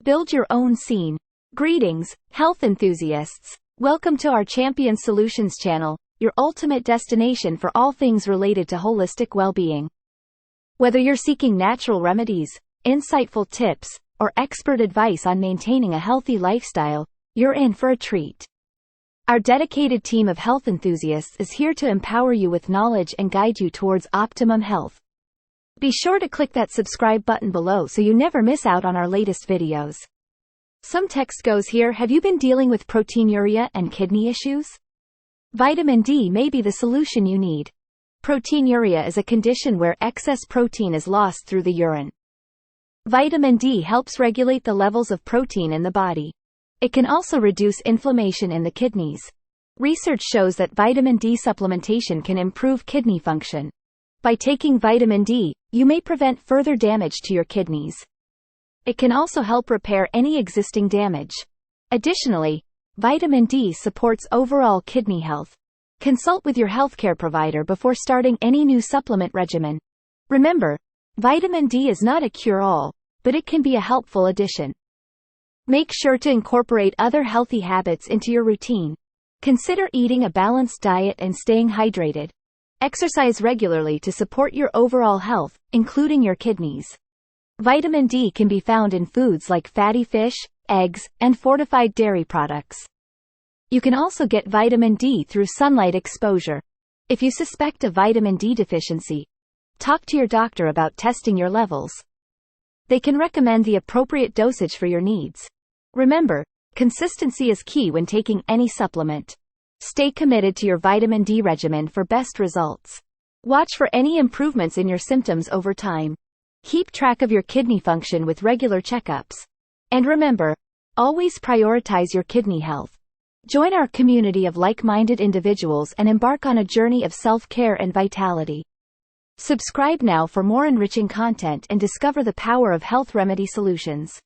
Build your own scene. Greetings, health enthusiasts. Welcome to our Champion Solutions channel, your ultimate destination for all things related to holistic well-being. Whether you're seeking natural remedies, insightful tips, or expert advice on maintaining a healthy lifestyle, you're in for a treat. Our dedicated team of health enthusiasts is here to empower you with knowledge and guide you towards optimum health. Be sure to click that subscribe button below so you never miss out on our latest videos. Some text goes here: have you been dealing with proteinuria and kidney issues? Vitamin D may be the solution you need. Proteinuria is a condition where excess protein is lost through the urine. Vitamin D helps regulate the levels of protein in the body. It can also reduce inflammation in the kidneys. Research shows that vitamin D supplementation can improve kidney function. By taking vitamin D, you may prevent further damage to your kidneys. It can also help repair any existing damage. Additionally, vitamin D supports overall kidney health. Consult with your healthcare provider before starting any new supplement regimen. Remember, vitamin D is not a cure-all, but it can be a helpful addition. Make sure to incorporate other healthy habits into your routine. Consider eating a balanced diet and staying hydrated. Exercise regularly to support your overall health, including your kidneys. Vitamin D can be found in foods like fatty fish, eggs, and fortified dairy products. You can also get vitamin D through sunlight exposure. If you suspect a vitamin D deficiency, talk to your doctor about testing your levels. They can recommend the appropriate dosage for your needs. Remember, consistency is key when taking any supplement. Stay committed to your vitamin D regimen for best results. Watch for any improvements in your symptoms over time. Keep track of your kidney function with regular checkups. And remember, always prioritize your kidney health. Join our community of like-minded individuals and embark on a journey of self-care and vitality. Subscribe now for more enriching content and discover the power of health remedy solutions.